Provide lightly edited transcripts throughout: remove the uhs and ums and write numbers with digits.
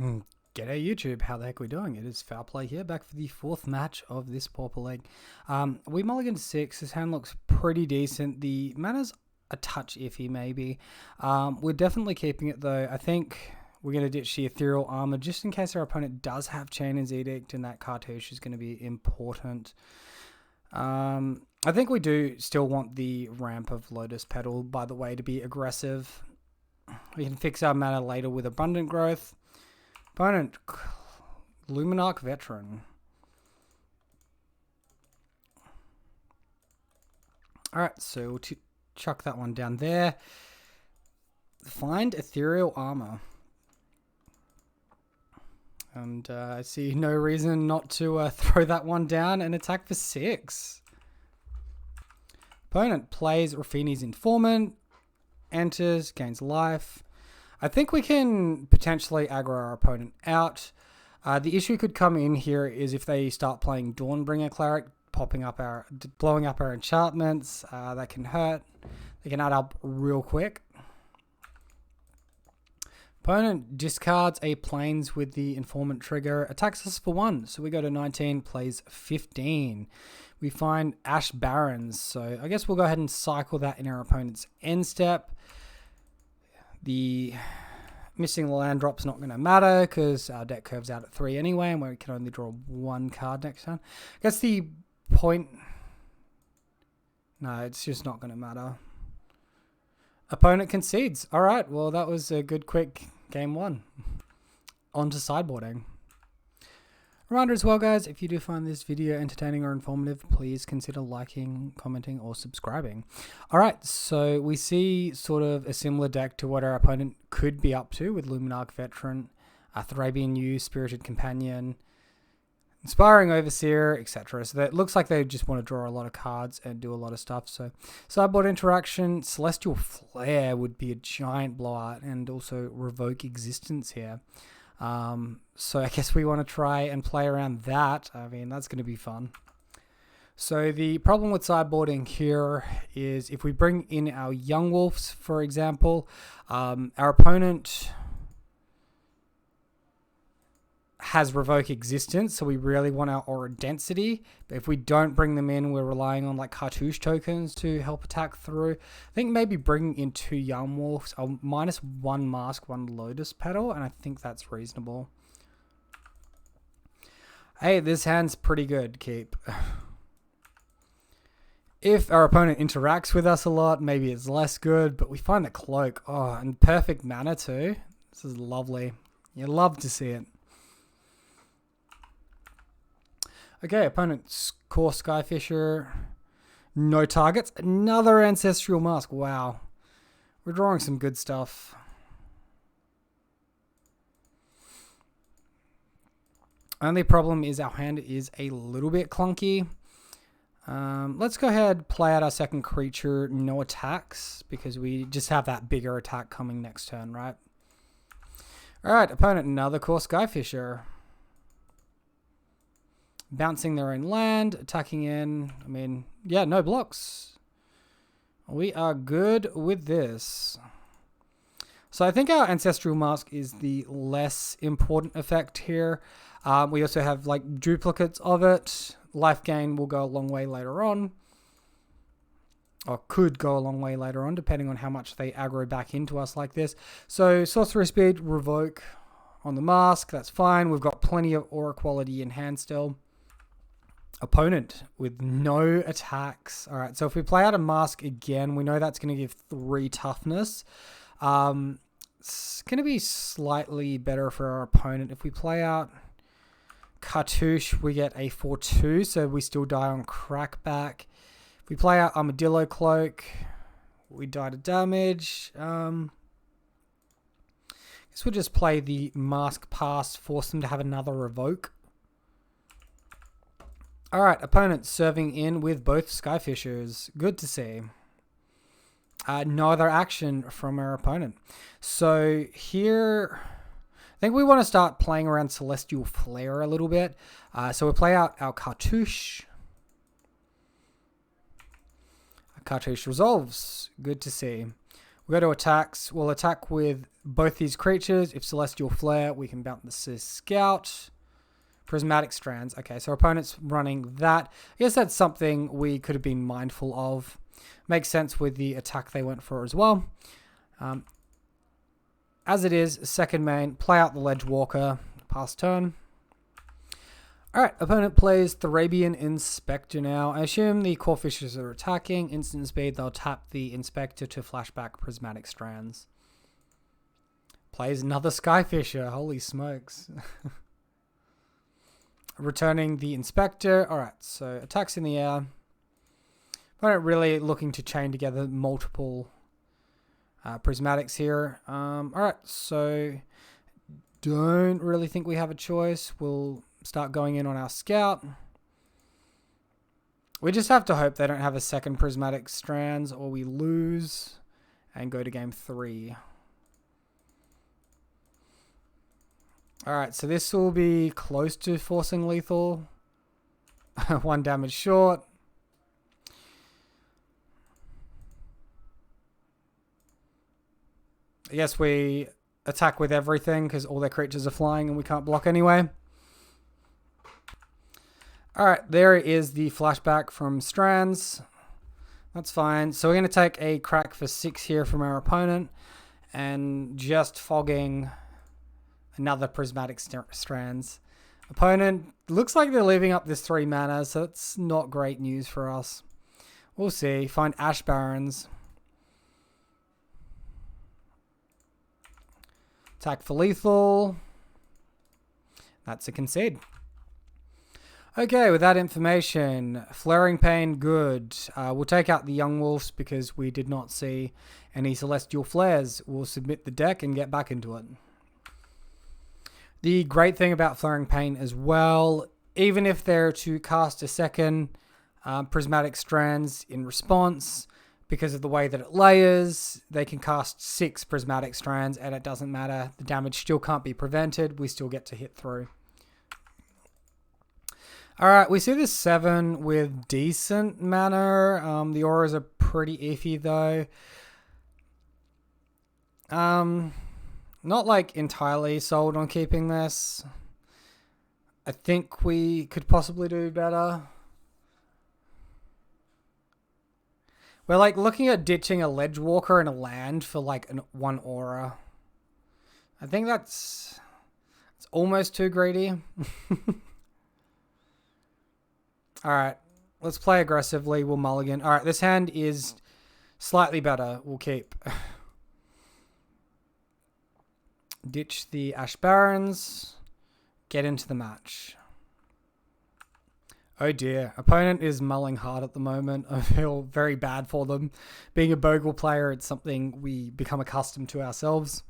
G'day YouTube, how the heck are we doing? It is Foul Play here, back for the fourth match of this Pauper leg. We mulligan 6, this hand looks pretty decent. The mana's a touch iffy maybe. We're definitely keeping it though. I think we're going to ditch the Ethereal Armor just in case our opponent does have Chain's Edict, and that cartouche is going to be important. I think we do still want the ramp of Lotus Petal, by the way, to be aggressive. We can fix our mana later with Abundant Growth. Opponent, Luminarch Veteran. Alright, so we'll chuck that one down there. Find Ethereal Armor. And I see no reason not to throw that one down and attack for 6. Opponent plays Raffine's Informant, enters, gains life. I think we can potentially aggro our opponent out. The issue could come in here is if they start playing Dawnbringer Cleric, blowing up our enchantments. That can hurt. They can add up real quick. Opponent discards a Plains with the Informant trigger, attacks us for 1. So we go to 19, plays 15. We find Ash Barrens. So I guess we'll go ahead and cycle that in our opponent's end step. The missing the land drop's not going to matter because our deck curves out at 3 anyway, and we can only draw 1 card next turn. I guess the point... No, it's just not going to matter. Opponent concedes. Alright, well that was a good quick game 1. On to sideboarding. Reminder as well, guys, if you do find this video entertaining or informative, please consider liking, commenting, or subscribing. Alright, so we see sort of a similar deck to what our opponent could be up to with Luminarch Veteran, Thrabian Youth, Spirited Companion, Inspiring Overseer, etc. So that looks like they just want to draw a lot of cards and do a lot of stuff. So sideboard interaction, Celestial Flare would be a giant blowout, and also Revoke Existence here. So I guess we want to try and play around that. I mean, that's going to be fun. So the problem with sideboarding here is if we bring in our Young Wolves, for example, our opponent has Revoke Existence, so we really want our Aura Density. But if we don't bring them in, we're relying on like cartouche tokens to help attack through. I think maybe bringing in 2 Young Wolves, -1 Mask, 1 Lotus Petal, and I think that's reasonable. Hey, this hand's pretty good, keep. If our opponent interacts with us a lot, maybe it's less good, but we find the Cloak. Oh, and perfect mana too. This is lovely. You love to see it. Okay, opponent's Core Skyfisher. No targets. Another Ancestral Mask. Wow. We're drawing some good stuff. Only problem is our hand is a little bit clunky. Let's go ahead, play out our second creature, no attacks, because we just have that bigger attack coming next turn, right? Alright, opponent, another Core Skyfisher. Bouncing their own land, attacking in. I mean, yeah, no blocks. We are good with this. So I think our Ancestral Mask is the less important effect here. We also have like duplicates of it. Life gain will go a long way later on. Or could go a long way later on, depending on how much they aggro back into us like this. So Sorcery Speed, Revoke on the Mask. That's fine. We've got plenty of Aura quality in hand still. Opponent with no attacks. All right, so if we play out a Mask again, we know that's going to give 3 toughness. It's going to be slightly better for our opponent. If we play out Cartouche, we get a 4/2, so we still die on Crackback. If we play out Armadillo Cloak, we die to damage. Guess we'll just play the Mask Pass, force them to have another Revoke. Alright, opponent serving in with both Skyfishers. Good to see. No other action from our opponent. So here, I think we want to start playing around Celestial Flare a little bit. So we'll play out our Cartouche. Cartouche resolves. Good to see. We'll go to attacks. We'll attack with both these creatures. If Celestial Flare, we can bounce this Scout. Prismatic Strands. Okay, so our opponent's running that. I guess that's something we could have been mindful of. Makes sense with the attack they went for as well. As it is, second main, play out the Ledge Walker. Pass turn. Alright, opponent plays Thrabian Inspector now. I assume the core fishes are attacking. Instant speed, they'll tap the Inspector to flashback Prismatic Strands. Plays another Skyfisher. Holy smokes. Returning the Inspector. Alright, so attacks in the air. Opponent really looking to chain together multiple prismatics here. Alright, so don't really think we have a choice. We'll start going in on our Scout. We just have to hope they don't have a second Prismatic Strands or we lose and go to game 3. Alright, so this will be close to forcing lethal. 1 damage short. I guess we attack with everything because all their creatures are flying and we can't block anyway. Alright, there is the flashback from Strands. That's fine. So we're going to take a crack for 6 here from our opponent. And just fogging another Prismatic Strands. Opponent looks like they're leaving up this 3 mana, so it's not great news for us. We'll see. Find Ash Barrens. Attack for lethal. That's a concede. Okay, with that information, Flaring Pain, good. We'll take out the Young Wolves because we did not see any Celestial Flares. We'll submit the deck and get back into it. The great thing about Flaring Pain as well, even if they're to cast a second Prismatic Strands in response, because of the way that it layers, they can cast 6 Prismatic Strands and it doesn't matter. The damage still can't be prevented. We still get to hit through. Alright, we see this 7 with decent mana. The auras are pretty iffy though. Not like entirely sold on keeping this. I think we could possibly do better. We're like looking at ditching a Ledge Walker and a land for like 1 aura. I think it's almost too greedy. Alright, let's play aggressively. We'll mulligan. Alright, this hand is slightly better. We'll keep. Ditch the Ash Barrens. Get into the match. Oh dear. Opponent is mulling hard at the moment. I feel very bad for them. Being a Bogle player, it's something we become accustomed to ourselves.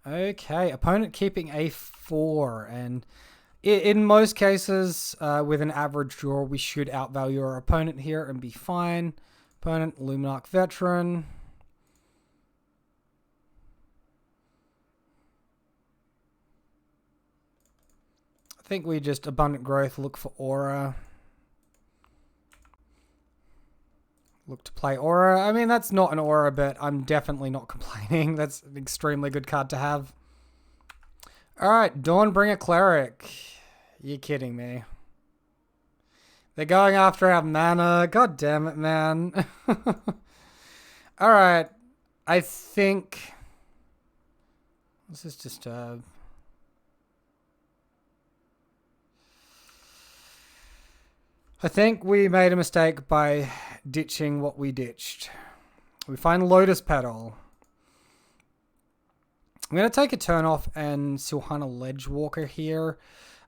Okay, opponent keeping a 4, and in most cases, with an average draw, we should outvalue our opponent here and be fine. Opponent, Luminarch Veteran. I think we just Abundant Growth, look for Aura. Look to play Aura. I mean, that's not an Aura, but I'm definitely not complaining. That's an extremely good card to have. Alright, Dawnbringer Cleric. You're kidding me. They're going after our mana. God damn it, man. Alright. I think... This is disturb. I think we made a mistake by ditching what we ditched. We find Lotus Petal. I'm going to take a turn off and Silhana Ledge Walker here.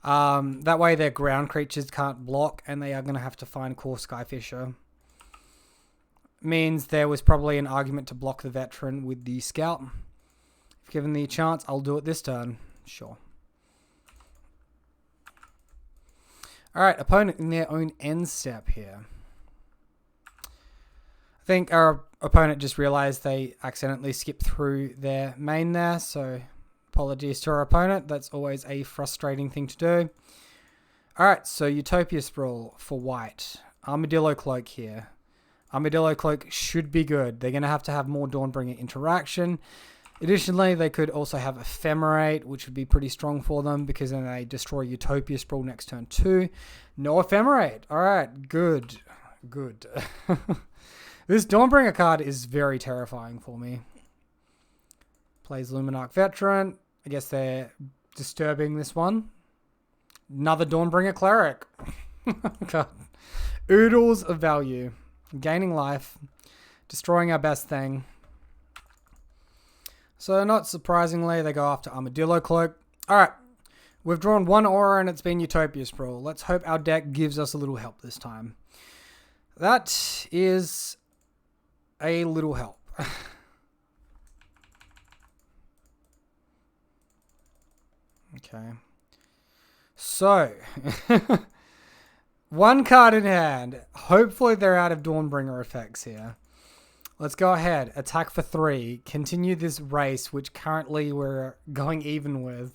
That way their ground creatures can't block and they are going to have to find Core Skyfisher. Means there was probably an argument to block the Veteran with the Scout. If given the chance, I'll do it this turn. Sure. Alright, opponent in their own end step here. I think our opponent just realized they accidentally skipped through their main there, so apologies to our opponent. That's always a frustrating thing to do. Alright, so Utopia Sprawl for white. Armadillo Cloak here. Armadillo Cloak should be good. They're going to have more Dawnbringer interaction. Additionally, they could also have Ephemerate, which would be pretty strong for them because then they destroy Utopia Sprawl next turn too. No Ephemerate. All right, good. Good. This Dawnbringer card is very terrifying for me. Plays Luminarch Veteran. I guess they're disturbing this one. Another Dawnbringer Cleric. God. Oodles of value. Gaining life. Destroying our best thing. So not surprisingly, they go after Armadillo Cloak. Alright. We've drawn one aura and it's been Utopia Sprawl. Let's hope our deck gives us a little help this time. That is a little help. Okay. So, one card in hand. Hopefully they're out of Dawnbringer effects here. Let's go ahead. Attack for 3. Continue this race, which currently we're going even with.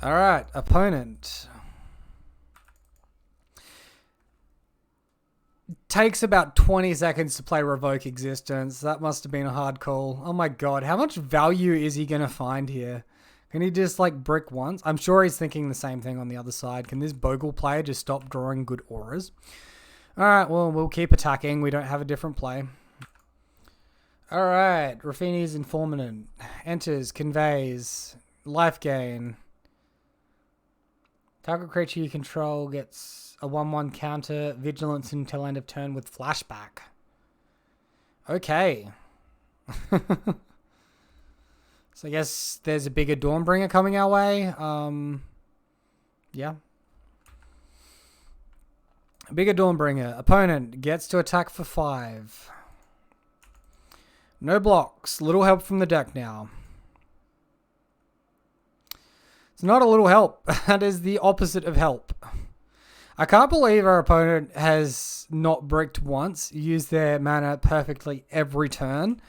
Alright, opponent. Takes about 20 seconds to play Revoke Existence. That must have been a hard call. Oh my god, how much value is he going to find here? Can he just like brick once? I'm sure he's thinking the same thing on the other side. Can this Bogle player just stop drawing good auras? Alright, well, we'll keep attacking. We don't have a different play. Alright, Rafini's Informant. Enters, conveys, life gain. Target creature you control gets a 1/1 counter, vigilance until end of turn with flashback. Okay. So I guess there's a bigger Dawnbringer coming our way. Yeah. A bigger Dawnbringer. Opponent gets to attack for 5. No blocks. Little help from the deck now. It's not a little help. That is the opposite of help. I can't believe our opponent has not bricked once, used their mana perfectly every turn,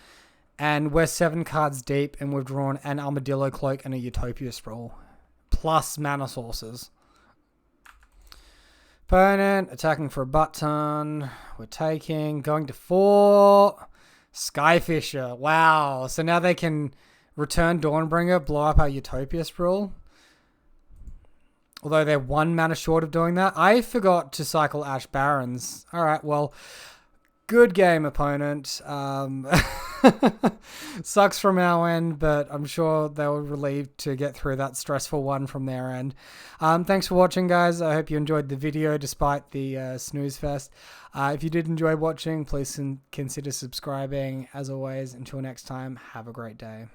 and we're 7 cards deep and we've drawn an Armadillo Cloak and a Utopia Sprawl, plus mana sources. Opponent attacking for a butt ton. We're taking, going to 4. Skyfisher. Wow. So now they can return Dawnbringer, blow up our Utopia Sprawl. Although they're 1 mana short of doing that. I forgot to cycle Ash Barrens. Alright, well, good game, opponent. Sucks from our end, but I'm sure they were relieved to get through that stressful one from their end. Thanks for watching, guys. I hope you enjoyed the video despite the snooze fest. If you did enjoy watching, please consider subscribing. As always, until next time, have a great day.